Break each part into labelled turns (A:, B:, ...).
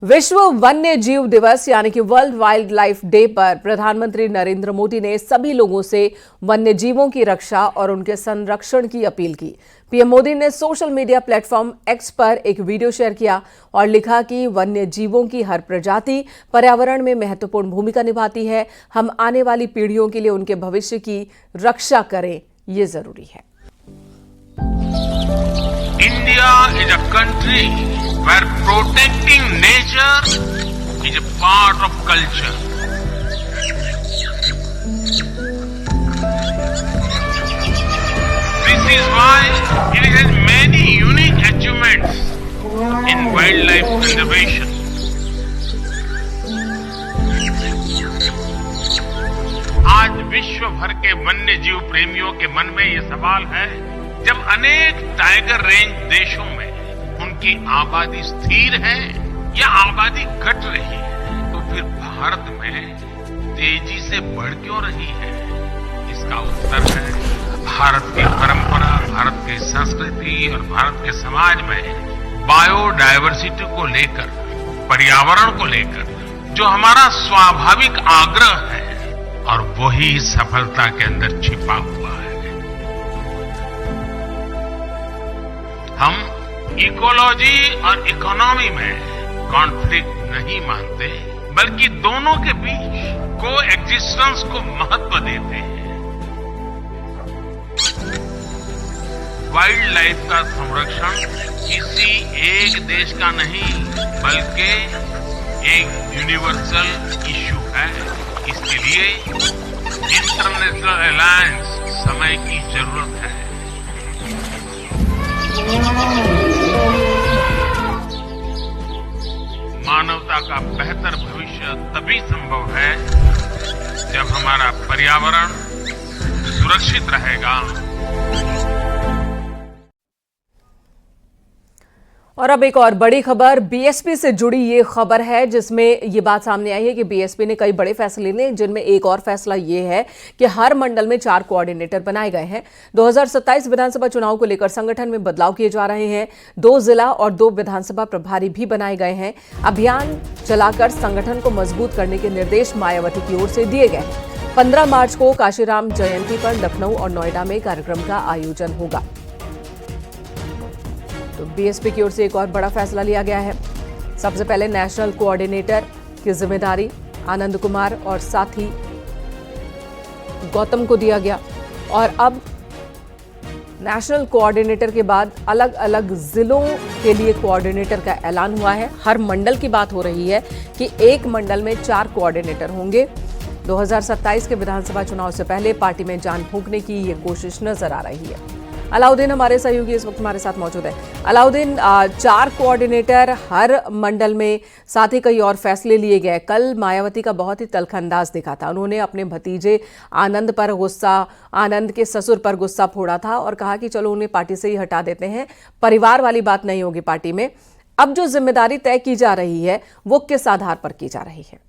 A: विश्व वन्य जीव दिवस यानी कि वर्ल्ड वाइल्ड लाइफ डे पर प्रधानमंत्री नरेंद्र मोदी ने सभी लोगों से वन्य जीवों की रक्षा और उनके संरक्षण की अपील की। पीएम मोदी ने सोशल मीडिया प्लेटफॉर्म एक्स पर एक वीडियो शेयर किया और लिखा कि वन्य जीवों की हर प्रजाति पर्यावरण में महत्वपूर्ण भूमिका निभाती है। हम आने वाली पीढ़ियों के लिए उनके भविष्य की रक्षा करें, ये जरूरी है।
B: India is a country where protecting nature is a part of culture. This is why it has many unique achievements in wildlife conservation. आज विश्व भर के वन्य जीव प्रेमियों के मन में ये सवाल है, जब अनेक टाइगर रेंज देशों में उनकी आबादी स्थिर है या आबादी घट रही है, तो फिर भारत में तेजी से बढ़ क्यों रही है? इसका उत्तर है भारत की परंपरा, भारत की संस्कृति और भारत के समाज में बायोडायवर्सिटी को लेकर, पर्यावरण को लेकर जो हमारा स्वाभाविक आग्रह है, और वही सफलता के अंदर छिपा हुआ है। हम इकोलॉजी और इकोनॉमी में कॉन्फ्लिक्ट नहीं मानते, बल्कि दोनों के बीच को एग्जिस्टेंस को महत्व देते हैं। वाइल्ड लाइफ का संरक्षण किसी एक देश का नहीं, बल्कि एक यूनिवर्सल इश्यू है। इसके लिए इंटरनेशनल अलायंस समय की जरूरत है। मानवता का बेहतर भविष्य तभी संभव है जब हमारा पर्यावरण सुरक्षित रहेगा।
A: और अब एक और बड़ी खबर बीएसपी से जुड़ी ये खबर है, जिसमें ये बात सामने आई है कि बीएसपी ने कई बड़े फैसले लिए, जिनमें एक और फैसला ये है कि हर मंडल में 4 कोऑर्डिनेटर बनाए गए हैं। 2027 विधानसभा चुनाव को लेकर संगठन में बदलाव किए जा रहे हैं। 2 जिला और 2 विधानसभा प्रभारी भी बनाए गए हैं। अभियान चलाकर संगठन को मजबूत करने के निर्देश मायावती की ओर से दिए गए हैं। 15 मार्च को काशीराम जयंती पर लखनऊ और नोएडा में कार्यक्रम का आयोजन होगा। तो बीएसपी की ओर से एक और बड़ा फैसला लिया गया है। सबसे पहले नेशनल कोऑर्डिनेटर की जिम्मेदारी आनंद कुमार और साथी गौतम को दिया गया, और अब नेशनल कोऑर्डिनेटर के बाद अलग अलग जिलों के लिए कोऑर्डिनेटर का ऐलान हुआ है। हर मंडल की बात हो रही है कि एक मंडल में 4 कोऑर्डिनेटर होंगे। 2027 के विधानसभा चुनाव से पहले पार्टी में जान फूंकने की ये कोशिश नजर आ रही है। अलाउद्दीन हमारे सहयोगी इस वक्त हमारे साथ मौजूद है। अलाउद्दीन, 4 कोऑर्डिनेटर हर मंडल में, साथ ही कई और फैसले लिए गए। कल मायावती का बहुत ही तल्ख अंदाज दिखा था। उन्होंने अपने भतीजे आनंद पर गुस्सा, आनंद के ससुर पर गुस्सा फोड़ा था और कहा कि चलो उन्हें पार्टी से ही हटा देते हैं, परिवार वाली बात नहीं होगी पार्टी में। अब जो जिम्मेदारी तय की जा रही है वो किस आधार पर की जा रही है?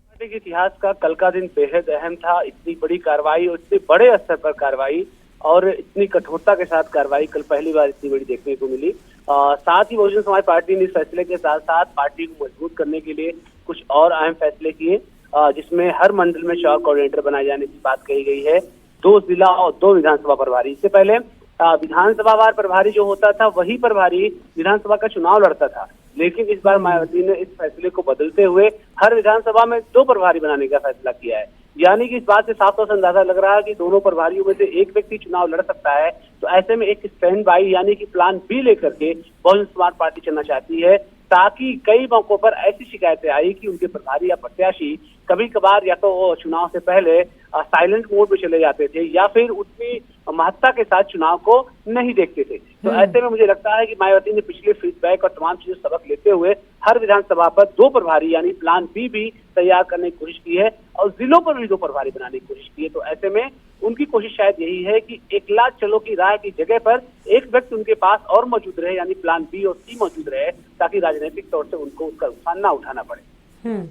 C: पार्टी के इतिहास का कल का दिन बेहद अहम था। इतनी बड़ी कार्रवाई और इतने बड़े स्तर पर कार्रवाई और इतनी कठोरता के साथ कार्रवाई कल पहली बार इतनी बड़ी देखने को मिली। साथ ही बहुजन समाज पार्टी ने इस फैसले के साथ साथ पार्टी को मजबूत करने के लिए कुछ और अहम फैसले किए, जिसमें हर मंडल में 4 कोऑर्डिनेटर बनाए जाने की बात कही गई है। 2 जिला और 2 विधानसभा प्रभारी। इससे पहले विधानसभावार प्रभारी जो होता था वही प्रभारी विधानसभा का चुनाव लड़ता था, लेकिन इस बार मायावती ने इस फैसले को बदलते हुए हर विधानसभा में 2 प्रभारी बनाने का फैसला किया है। यानी कि इस बात से साफ तौर से अंदाजा लग रहा है कि दोनों प्रभारियों में से एक व्यक्ति चुनाव लड़ सकता है। तो ऐसे में एक स्टैंड बाई यानी कि प्लान बी लेकर के बहुजन समाज पार्टी चलना चाहती है, ताकि कई मौकों पर ऐसी शिकायतें आई कि उनके प्रभारी या प्रत्याशी कभी कभार या तो चुनाव से पहले साइलेंट मोड में चले जाते थे या फिर उतनी महत्ता के साथ चुनाव को नहीं देखते थे। तो ऐसे में मुझे लगता है कि मायावती ने पिछले फीडबैक और तमाम चीजों सबक लेते हुए हर विधानसभा पर 2 प्रभारी यानी प्लान बी भी तैयार करने की कोशिश की है और जिलों पर भी 2 प्रभारी बनाने की कोशिश की है। तो ऐसे में उनकी कोशिश शायद यही है कि एकला चलो की राह की जगह पर एक व्यक्ति उनके पास और मौजूद रहे, यानी प्लान बी और सी मौजूद रहे, ताकि राजनीतिक तौर से उनको उसका नुकसान ना उठाना पड़े।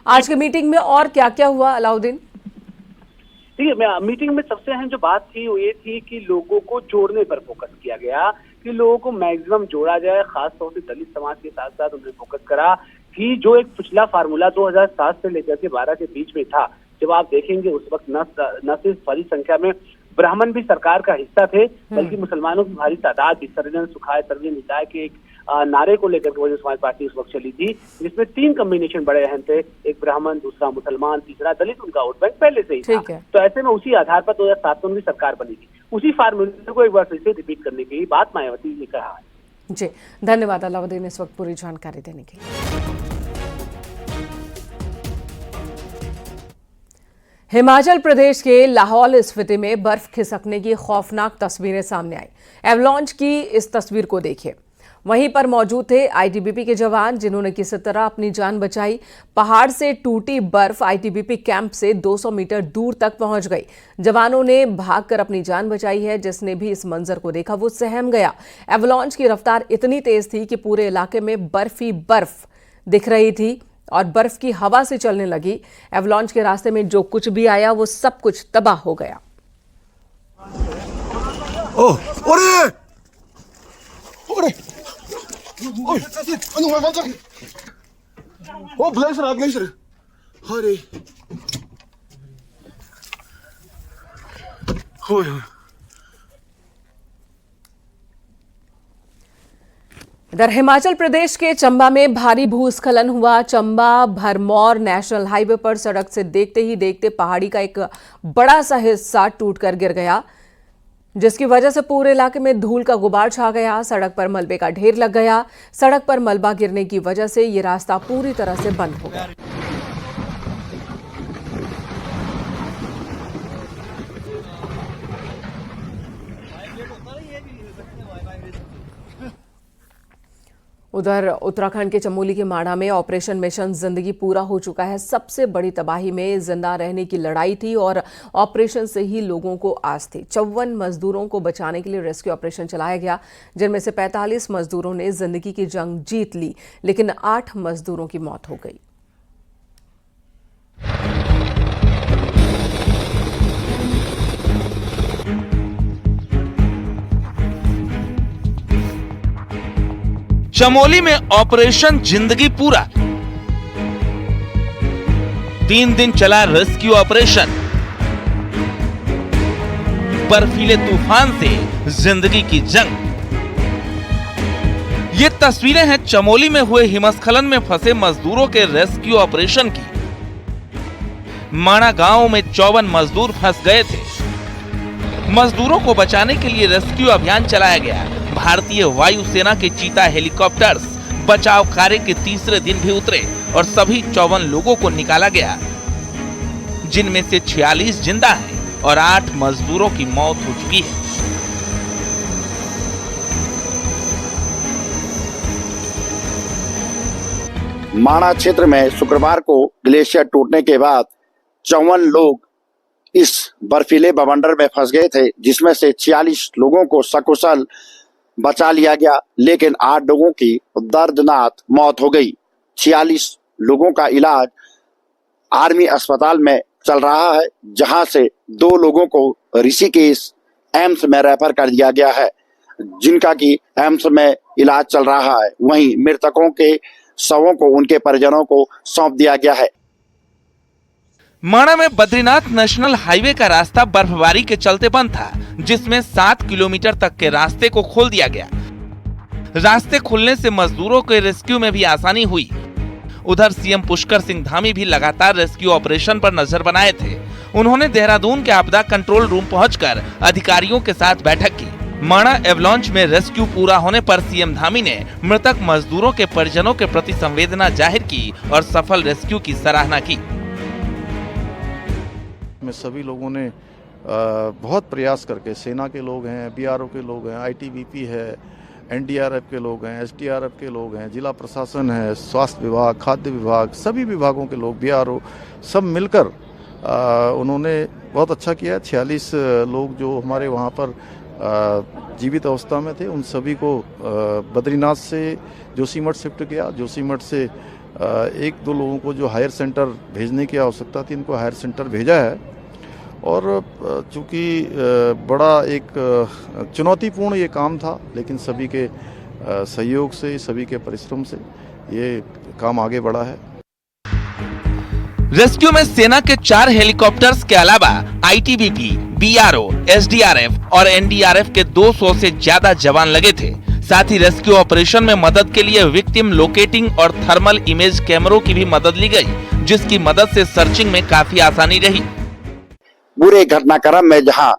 A: आज की मीटिंग में और क्या क्या हुआ अलाउद्दीन?
C: ठीक है, मीटिंग में सबसे अहम जो बात थी वो ये थी कि लोगों को जोड़ने पर फोकस किया गया कि लोगों को मैक्सिमम जोड़ा जाए, खासतौर से दलित समाज के साथ साथ उन्होंने फोकस करा कि जो एक पिछला फार्मूला 2007 से लेकर के 12 के बीच में था, जब आप देखेंगे उस वक्त न सिर्फ बड़ी संख्या में ब्राह्मण भी सरकार का हिस्सा थे, बल्कि मुसलमानों की भारी तादाद भी। सर्वजन सुखाय सर्वजन हिताय के एक नारे को लेकर बहुजन समाज पार्टी उस वक्त चली थी, जिसमें 3 कॉम्बिनेशन बड़े अहम थे, एक ब्राह्मण, दूसरा मुसलमान, तीसरा दलित। उनका वोट बैंक पहले से ही था। तो ऐसे में उसी आधार पर 2007 में भी सरकार बनी थी। उसी फार्मूले को एक बार फिर से रिपीट करने की बात मायावती ने कहा है।
A: जी, धन्यवाद अलाउद्दीन इस वक्त पूरी जानकारी देने के लिए। हिमाचल प्रदेश के लाहौल स्फीति में बर्फ खिसकने की खौफनाक तस्वीरें सामने आई। एवलांच की इस तस्वीर को देखिए। वहीं पर मौजूद थे आईटीबीपी के जवान, जिन्होंने किसी तरह अपनी जान बचाई। पहाड़ से टूटी बर्फ आईटीबीपी कैंप से 200 मीटर दूर तक पहुंच गई। जवानों ने भागकर अपनी जान बचाई है। जिसने भी इस मंजर को देखा वो सहम गया। एवलांच की रफ्तार इतनी तेज थी कि पूरे इलाके में बर्फ ही बर्फ दिख रही थी और बर्फ की हवा से चलने लगी। एवलांच के रास्ते में जो कुछ भी आया वो सब कुछ तबाह हो गया।
D: ग्लेशियर अरे
A: इधर हिमाचल प्रदेश के चंबा में भारी भूस्खलन हुआ। चंबा भरमौर नेशनल हाईवे पर सड़क से देखते ही देखते पहाड़ी का एक बड़ा सा हिस्सा टूटकर गिर गया, जिसकी वजह से पूरे इलाके में धूल का गुबार छा गया। सड़क पर मलबे का ढेर लग गया। सड़क पर मलबा गिरने की वजह से ये रास्ता पूरी तरह से बंद हो गया। उधर उत्तराखंड के चमोली के माड़ा में ऑपरेशन मिशन जिंदगी पूरा हो चुका है। सबसे बड़ी तबाही में जिंदा रहने की लड़ाई थी और ऑपरेशन से ही लोगों को आस थी। 54 मजदूरों को बचाने के लिए रेस्क्यू ऑपरेशन चलाया गया, जिनमें से 45 मजदूरों ने जिंदगी की जंग जीत ली, लेकिन 8 मजदूरों की मौत हो गई।
E: चमोली में ऑपरेशन जिंदगी पूरा। 3 दिन चला रेस्क्यू ऑपरेशन। बर्फीले तूफान से जिंदगी की जंग। ये तस्वीरें हैं चमोली में हुए हिमस्खलन में फंसे मजदूरों के रेस्क्यू ऑपरेशन की। माणा गांव में 54 मजदूर फंस गए थे। मजदूरों को बचाने के लिए रेस्क्यू अभियान चलाया गया। भारतीय वायुसेना के चीता हेलीकॉप्टर्स बचाव कार्य के तीसरे दिन भी उतरे और सभी 54 लोगों को निकाला गया, जिनमें से 46 जिंदा हैं और 8 मजदूरों की मौत हो चुकी है।
F: माणा क्षेत्र में शुक्रवार को ग्लेशियर टूटने के बाद 54 लोग इस बर्फीले बवंडर में फंस गए थे, जिसमें से 46 लोगों को सकुशल बचा लिया गया, लेकिन 8 लोगों की दर्दनाक मौत हो गई। 46 लोगों का इलाज आर्मी अस्पताल में चल रहा है, जहां से 2 लोगों को ऋषिकेश एम्स में रेफर कर दिया गया है, जिनका की एम्स में इलाज चल रहा है। वहीं मृतकों के शवों को उनके परिजनों को सौंप दिया गया है।
E: माणा में बद्रीनाथ नेशनल हाईवे का रास्ता बर्फबारी के चलते बंद था, जिसमें 7 किलोमीटर तक के रास्ते को खोल दिया गया। रास्ते खुलने से मजदूरों के रेस्क्यू में भी आसानी हुई। उधर सीएम पुष्कर सिंह धामी भी लगातार रेस्क्यू ऑपरेशन पर नजर बनाए थे। उन्होंने देहरादून के आपदा कंट्रोल रूम पहुंचकर अधिकारियों के साथ बैठक की। माणा एवलांच में रेस्क्यू पूरा होने पर सीएम धामी ने मृतक मजदूरों के परिजनों के प्रति संवेदना जाहिर की और सफल रेस्क्यू की सराहना की।
G: में सभी लोगों ने बहुत प्रयास करके, सेना के लोग हैं, बीआरओ के लोग हैं, आईटीबीपी है, एनडीआरएफ के लोग हैं, एसडीआरएफ के लोग हैं, जिला प्रशासन है, स्वास्थ्य विभाग, खाद्य विभाग, सभी विभागों के लोग, बीआरओ, सब मिलकर उन्होंने बहुत अच्छा किया। 46 लोग जो हमारे वहाँ पर जीवित अवस्था में थे, उन सभी को बद्रीनाथ से जोशीमठ शिफ्ट किया। जोशीमठ से 1-2 लोगों को जो हायर सेंटर भेजने की आवश्यकता थी, इनको हायर सेंटर भेजा है। और चूँकि बड़ा एक चुनौतीपूर्ण ये काम था, लेकिन सभी के सहयोग से, सभी के परिश्रम से ये काम आगे बढ़ा है।
E: रेस्क्यू में सेना के 4 हेलीकॉप्टर्स के अलावा आईटीबीपी, बीआरओ, एसडीआरएफ और एनडीआरएफ के 200 से ज्यादा जवान लगे थे। साथ ही रेस्क्यू ऑपरेशन में मदद के लिए विक्टिम लोकेटिंग और थर्मल इमेज कैमरों की भी मदद ली गई, जिसकी मदद से सर्चिंग में काफी आसानी रही।
F: पूरे घटनाक्रम में जहां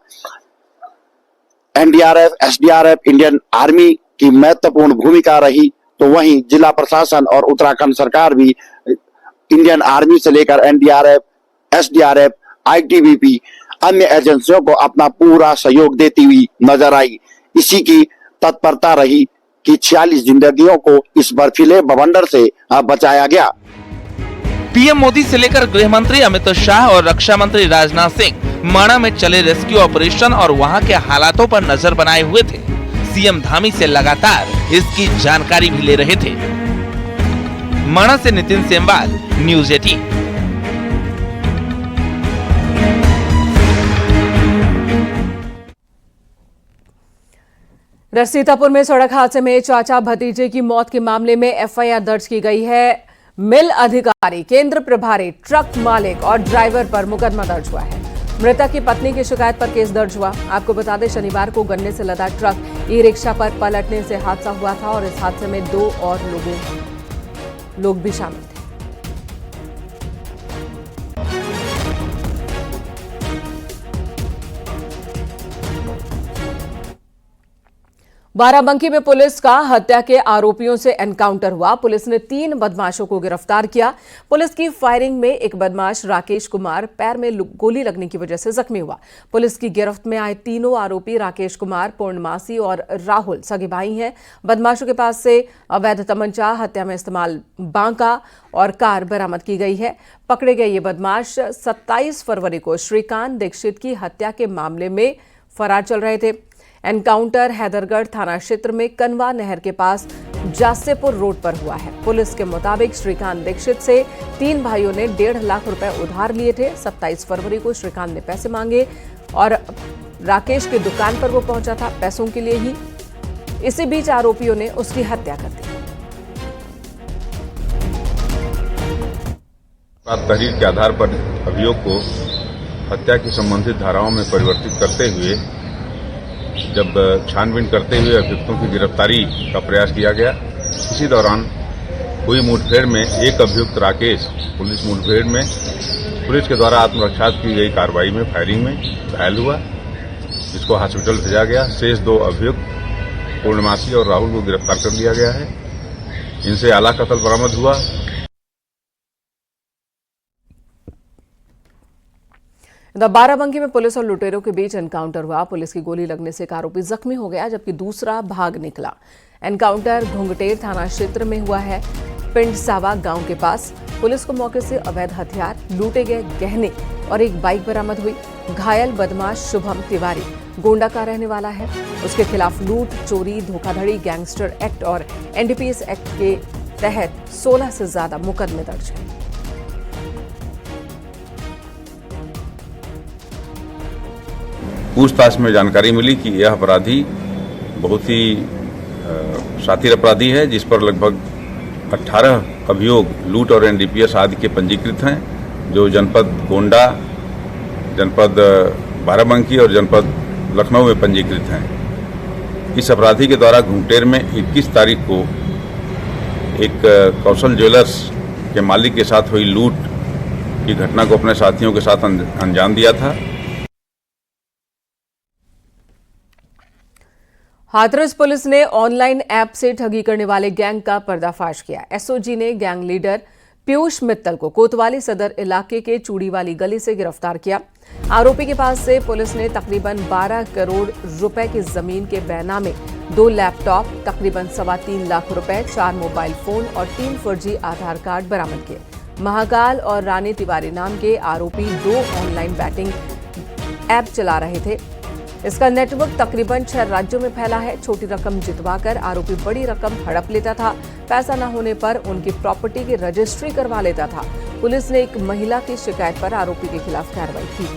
F: एनडीआरएफ, एसडीआरएफ, इंडियन आर्मी की महत्वपूर्ण भूमिका रही, तो वहीं जिला प्रशासन और उत्तराखंड सरकार भी इंडियन आर्मी से लेकर एनडीआरएफ, एसडीआरएफ, आईटीबीपी अन्य एजेंसियों को अपना पूरा सहयोग देती हुई नजर आई। इसी की तत्परता रही कि 46 जिंदगियों को इस बर्फीले बवंडर से बचाया गया।
E: पीएम मोदी से लेकर गृह मंत्री अमित शाह और रक्षा मंत्री राजनाथ सिंह माणा में चले रेस्क्यू ऑपरेशन और वहां के हालातों पर नजर बनाए हुए थे। सीएम धामी से लगातार इसकी जानकारी भी ले रहे थे। माणा से नितिन सेमवाल, न्यूज़ 18।
A: सीतापुर में सड़क हादसे में चाचा भतीजे की मौत के मामले में एफआईआर दर्ज की गई है। मिल अधिकारी, केंद्र प्रभारी, ट्रक मालिक और ड्राइवर पर मुकदमा दर्ज हुआ है। मृतक की पत्नी की शिकायत पर केस दर्ज हुआ। आपको बता दें, शनिवार को गन्ने से लदा ट्रक ई रिक्शा पर पलटने से हादसा हुआ था और इस हादसे में 2 और लोग भी शामिल थे। बाराबंकी में पुलिस का हत्या के आरोपियों से एनकाउंटर हुआ। पुलिस ने 3 बदमाशों को गिरफ्तार किया। पुलिस की फायरिंग में एक बदमाश राकेश कुमार पैर में गोली लगने की वजह से जख्मी हुआ। पुलिस की गिरफ्त में आए तीनों आरोपी राकेश कुमार, पूर्णमासी और राहुल सगे भाई हैं। बदमाशों के पास से अवैध तमंचा, हत्या में इस्तेमाल बांका और कार बरामद की गई है। पकड़े गए ये बदमाश 27 फरवरी को श्रीकांत दीक्षित की हत्या के मामले में फरार चल रहे थे। एनकाउंटर हैदरगढ़ थाना क्षेत्र में कनवा नहर के पास जासेपुर रोड पर हुआ है। पुलिस के मुताबिक श्रीकांत दीक्षित से 3 भाइयों ने 1.5 लाख रुपए उधार लिए थे। 27 फरवरी को श्रीकांत ने पैसे मांगे और राकेश की दुकान पर वो पहुंचा था पैसों के लिए ही। इसी बीच आरोपियों ने उसकी हत्या कर दी।
H: तहरीर के आधार पर अभियोग को हत्या की संबंधित धाराओं में परिवर्तित करते हुए जब छानबीन करते हुए अभियुक्तों की गिरफ्तारी का प्रयास किया गया, इसी दौरान हुई मुठभेड़ में एक अभियुक्त राकेश पुलिस मुठभेड़ में पुलिस के द्वारा आत्मरक्षा की गई कार्रवाई में फायरिंग में घायल हुआ, जिसको हॉस्पिटल भेजा गया। शेष 2 अभियुक्त पूर्णमासी और राहुल को गिरफ्तार कर लिया गया है। इनसे आला कत्ल बरामद हुआ।
A: बाराबंकी में पुलिस और लुटेरों के बीच एनकाउंटर हुआ। पुलिस की गोली लगने से एक आरोपी जख्मी हो गया, जबकि दूसरा भाग निकला। एनकाउंटर घुंघटेर थाना क्षेत्र में हुआ है, पिंड सावा गांव के पास। पुलिस को मौके से अवैध हथियार, लूटे गए गहने और एक बाइक बरामद हुई। घायल बदमाश शुभम तिवारी गोंडा का रहने वाला है। उसके खिलाफ लूट, चोरी, धोखाधड़ी, गैंगस्टर एक्ट और एनडीपीएस एक्ट के तहत 16 से ज्यादा मुकदमे दर्ज हैं।
H: पूछताछ में जानकारी मिली कि यह अपराधी बहुत ही शातिर अपराधी है, जिस पर लगभग 18 अभियोग लूट और एनडीपीएस आदि के पंजीकृत हैं, जो जनपद गोंडा, जनपद बाराबंकी और जनपद लखनऊ में पंजीकृत हैं। इस अपराधी के द्वारा घुंघटेर में 21 तारीख को एक कौशल ज्वेलर्स के मालिक के साथ हुई लूट की घटना को अपने साथियों के साथ अंजाम दिया था।
A: हाथरस पुलिस ने ऑनलाइन ऐप से ठगी करने वाले गैंग का पर्दाफाश किया। एसओजी ने गैंग लीडर पीयूष मित्तल को कोतवाली सदर इलाके के चूड़ीवाली गली से गिरफ्तार किया। आरोपी के पास से पुलिस ने तकरीबन 12 करोड़ रुपए की जमीन के बैनामे, 2 लैपटॉप, तकरीबन 3.25 लाख रुपए, 4 मोबाइल फोन और 3 फर्जी आधार कार्ड बरामद किए। महाकाल और रानी तिवारी नाम के आरोपी 2 ऑनलाइन बैटिंग ऐप चला रहे थे। इसका नेटवर्क तकरीबन 6 राज्यों में फैला है। छोटी रकम जितवाकर आरोपी बड़ी रकम हड़प लेता था। पैसा न होने पर उनकी प्रॉपर्टी की रजिस्ट्री करवा लेता था। पुलिस ने एक महिला की शिकायत पर आरोपी के खिलाफ कार्रवाई की।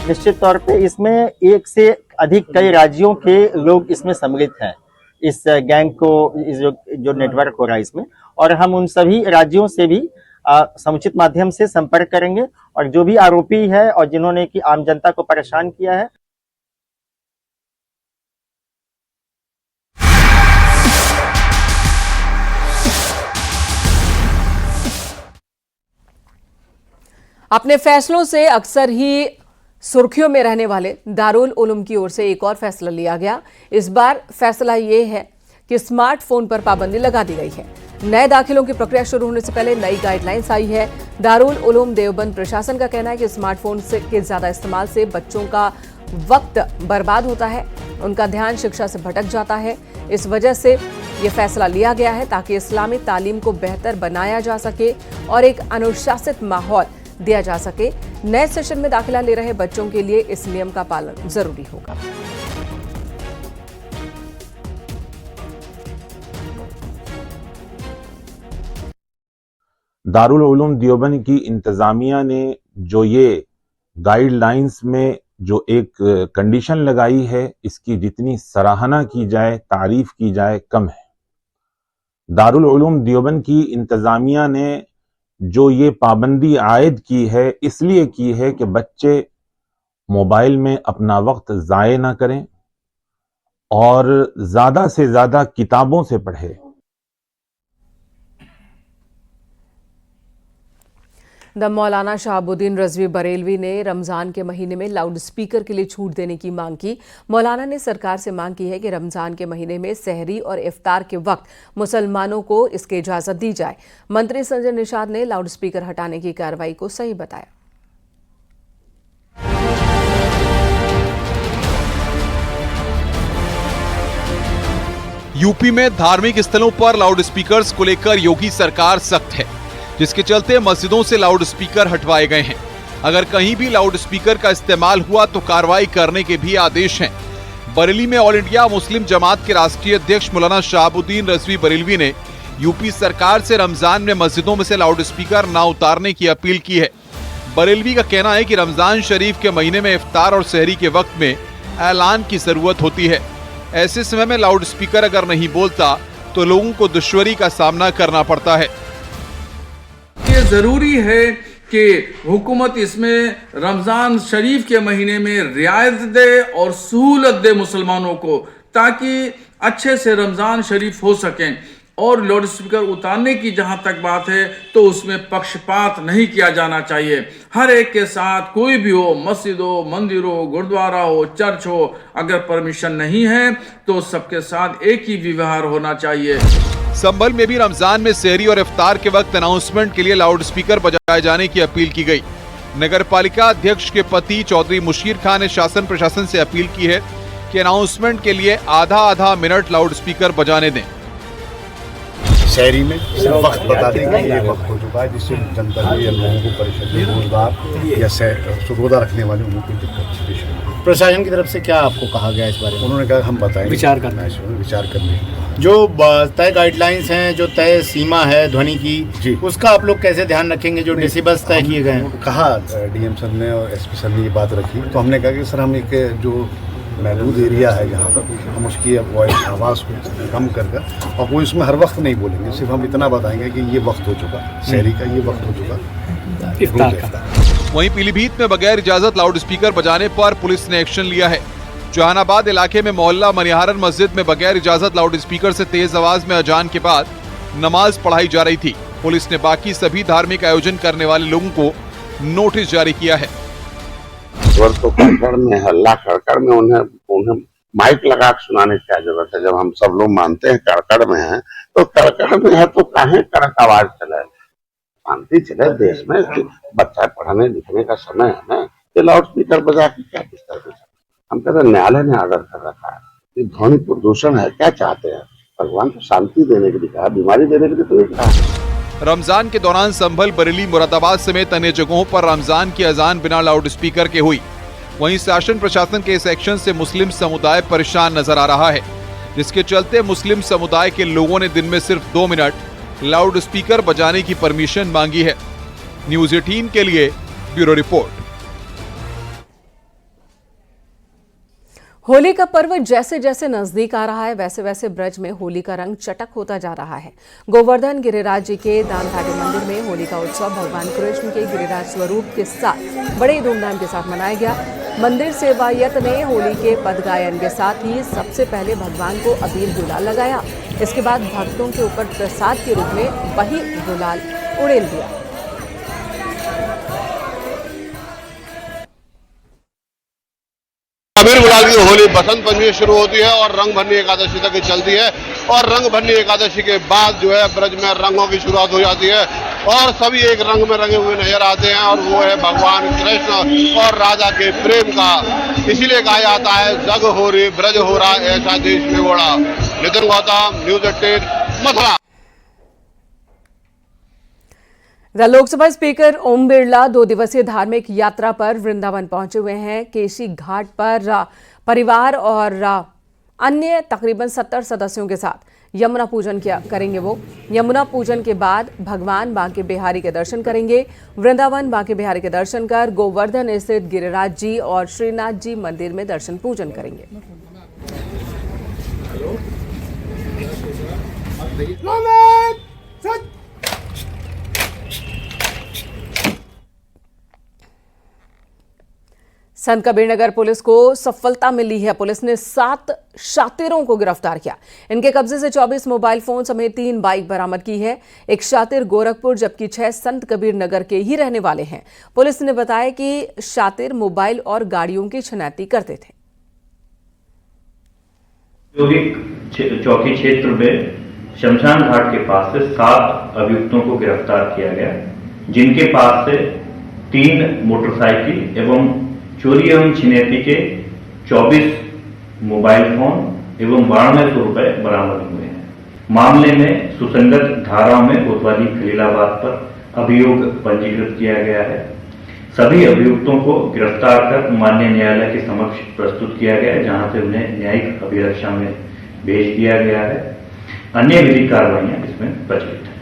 I: निश्चित तौर पे इसमें एक से अधिक कई राज्यों के लोग इसमें सम्मिलित हैं, इस गैंग को, इस जो नेटवर्क हो रहा है इसमें, और हम उन सभी राज्यों से भी समुचित माध्यम से संपर्क करेंगे और जो भी आरोपी है और जिन्होंने की आम जनता को परेशान किया है।
A: अपने फैसलों से अक्सर ही सुर्खियों में रहने वाले दारुल उलूम की ओर से एक और फैसला लिया गया। इस बार फैसला ये है कि स्मार्टफोन पर पाबंदी लगा दी गई है। नए दाखिलों की प्रक्रिया शुरू होने से पहले नई गाइडलाइंस आई है। दारुल उलूम देवबंद प्रशासन का कहना है कि स्मार्टफोन के ज्यादा इस्तेमाल से बच्चों का वक्त बर्बाद होता है, उनका ध्यान शिक्षा से भटक जाता है। इस वजह से ये फैसला लिया गया है ताकि इस्लामी तालीम को बेहतर बनाया जा सके और एक अनुशासित माहौल दिया जा सके। नए सेशन में दाखिला ले रहे बच्चों के लिए इस नियम का पालन जरूरी होगा।
J: दारुल उलूम देवबंद की इंतजामिया ने जो ये गाइडलाइंस में जो एक कंडीशन लगाई है, इसकी जितनी सराहना की जाए, तारीफ की जाए, कम है। दारुल उलूम देवबंद की इंतजामिया ने जो ये पाबंदी आयद की है, इसलिए की है कि बच्चे मोबाइल में अपना वक्त ज़ाये ना करें और ज़्यादा से ज़्यादा किताबों से पढ़े।
A: द मौलाना शहाबुद्दीन रज़वी बरेलवी ने रमज़ान के महीने में लाउड स्पीकर के लिए छूट देने की मांग की। मौलाना ने सरकार से मांग की है कि रमज़ान के महीने में सहरी और इफ्तार के वक्त मुसलमानों को इसकी इजाज़त दी जाए। मंत्री संजय निषाद ने लाउड स्पीकर हटाने की कार्रवाई को सही बताया।
K: यूपी में धार्मिक स्थलों पर लाउड स्पीकर्स को लेकर योगी सरकार सख्त है, जिसके चलते मस्जिदों से लाउड स्पीकर हटवाए गए हैं। अगर कहीं भी लाउड स्पीकर का इस्तेमाल हुआ तो कार्रवाई करने के भी आदेश हैं। बरेली में ऑल इंडिया मुस्लिम जमात के राष्ट्रीय अध्यक्ष मौलाना शहाबुद्दीन रज़वी बरेलवी ने यूपी सरकार से रमजान में मस्जिदों में से लाउड स्पीकर न उतारने की अपील की है। बरेलवी का कहना है कि रमजान शरीफ के महीने में इफ्तार और सहरी के वक्त में ऐलान की जरूरत होती है। ऐसे समय में लाउड स्पीकर अगर नहीं बोलता तो लोगों को दुश्वारी का सामना करना पड़ता है।
L: ये जरूरी है कि हुकूमत इसमें रमजान शरीफ के महीने में रियायत दे और सहूलत दे मुसलमानों को, ताकि अच्छे से रमजान शरीफ हो सकें। और लाउड स्पीकर उतारने की जहां तक बात है तो उसमें पक्षपात नहीं किया जाना चाहिए। हर एक के साथ कोई भी हो, मस्जिद हो, मंदिर हो, गुरुद्वारा हो, चर्च हो, अगर परमिशन नहीं है तो सबके साथ एक ही व्यवहार होना चाहिए।
K: संभल में भी रमजान में सहरी और इफ्तार के वक्त अनाउंसमेंट के लिए लाउड स्पीकर बजाए जाने की अपील की गई। नगर पालिका अध्यक्ष के पति चौधरी मुशीर खान ने शासन प्रशासन से अपील की है कि अनाउंसमेंट के लिए आधा मिनट लाउड स्पीकर बजाने दें।
M: शहरी में वक्त बता देंगे, ये वक्त हो चुका है, जिससे जनता को या लोगों को परेशानी, रोजगार या रोजा रखने वाले उनको कोई दिक्कत। प्रशासन की तरफ से क्या आपको कहा गया इस बारे में? उन्होंने कहा हम बताएंगे, विचार करना है, विचार करने। जो तय गाइडलाइंस हैं, जो तय सीमा है ध्वनि की जी, उसका आप लोग कैसे ध्यान रखेंगे? जो डेसिबल्स तय किए गए हैं, कहा डीएम सर ने और एसपी सर ने ये बात रखी, तो हमने कहा कि सर हम एक जो महदूद एरिया है जहाँ पर हम उसकी वॉइस आवाज़ को कम कर और कोई उसमें हर वक्त नहीं बोलेंगे, सिर्फ हम इतना बताएंगे कि ये वक्त हो चुका शहरी का, ये वक्त हो चुका इफ्तार का।
K: वहीं पीलीभीत में बगैर इजाजत लाउड स्पीकर बजाने पर पुलिस ने एक्शन लिया है। जहानाबाद इलाके में मोहल्ला मनिहारन मस्जिद में बगैर इजाजत लाउड स्पीकर से तेज आवाज में अजान के बाद नमाज पढ़ाई जा रही थी। पुलिस ने बाकी सभी धार्मिक आयोजन करने वाले लोगों को नोटिस जारी किया है।
N: तो कड़कड़ में हल्ला कड़कड़ में उन्हें माइक लगा के सुनाने की क्या जरूरत है? जब हम सब लोग मानते हैं कड़कड़ में है तो कड़कड़ में है तो काहे कड़क आवाज चले, शांति चले देश में। बच्चा पढ़ने लिखने का समय है ना, ये लाउड स्पीकर बजा के क्या डिस्टर्ब? हम कहते हैं न्यायालय ने आर्डर कर रखा है, ये ध्वनि प्रदूषण है, क्या चाहते हैं? भगवान को शांति देने के लिए कहा, बीमारी देने के लिए तो नहीं कहा।
K: रमजान के दौरान संभल, बरेली, मुरादाबाद समेत अन्य जगहों पर रमजान की अजान बिना लाउड स्पीकर के हुई। वहीं शासन प्रशासन के इस एक्शन से मुस्लिम समुदाय परेशान नजर आ रहा है, जिसके चलते मुस्लिम समुदाय के लोगों ने दिन में सिर्फ 2 मिनट लाउड स्पीकर बजाने की परमिशन मांगी है। न्यूज़ 18 के लिए ब्यूरो रिपोर्ट।
A: होली का पर्व जैसे जैसे नजदीक आ रहा है वैसे वैसे ब्रज में होली का रंग चटक होता जा रहा है। गोवर्धन गिरिराज जी के दानघाटी मंदिर में होली का उत्सव भगवान कृष्ण के गिरिराज स्वरूप के साथ बड़े धूमधाम के साथ मनाया गया। मंदिर सेवायत ने होली के पद गायन के साथ ही सबसे पहले भगवान को अबीर गुलाल लगाया। इसके बाद भक्तों के ऊपर प्रसाद के रूप में वही गुलाल उड़ेल दिया।
O: अबीर गुलाल की होली बसंत पंचमी से शुरू होती है और रंग भरनी एकादशी तक चलती है और रंग भरनी एकादशी के बाद जो है ब्रज में रंगों की शुरुआत हो जाती है और सभी एक रंग में रंगे हुए नजर आते हैं और वो है भगवान कृष्ण और राधा के प्रेम का। इसीलिए कहा जाता है जग हो रही ब्रज हो रहा ऐसा देश में घोड़ा। नितिन गौतम, न्यूज 18, मथुरा।
A: लोकसभा स्पीकर ओम बिरला 2 दिवसीय धार्मिक यात्रा पर वृंदावन पहुंचे हुए हैं। केशी घाट पर परिवार और अन्य तकरीबन 70 सदस्यों के साथ यमुना पूजन करेंगे। वो यमुना पूजन के बाद भगवान बांके बिहारी के दर्शन करेंगे। वृंदावन बांके बिहारी के दर्शन कर गोवर्धन स्थित गिरिराज जी और श्रीनाथ जी मंदिर में दर्शन पूजन करेंगे। संत कबीर नगर पुलिस को सफलता मिली है। पुलिस ने 7 शातिरों को गिरफ्तार किया। इनके कब्जे से 24 मोबाइल फोन समेत 3 बाइक बरामद की है। एक शातिर गोरखपुर जबकि 6 संत कबीर नगर के ही रहने वाले हैं। पुलिस ने बताया कि शातिर मोबाइल और गाड़ियों की छनौती करते थे।
P: औद्योगिक चौकी क्षेत्र में शमशान घाट के पास से 7 अभियुक्तों को गिरफ्तार किया गया, जिनके पास से 3 मोटरसाइकिल एवं चोरी एवं छिनैती के 24 मोबाइल फोन एवं 9200 रुपए बरामद हुए हैं। मामले में सुसंगत धाराओं में कोतवाली खलीलाबाद पर अभियोग पंजीकृत किया गया है। सभी अभियुक्तों को गिरफ्तार कर माननीय न्यायालय के समक्ष प्रस्तुत किया गया है, जहां से उन्हें न्यायिक अभिरक्षा में भेज दिया गया है। अन्य विधिक कार्रवाइयां इसमें प्रचलित हैं।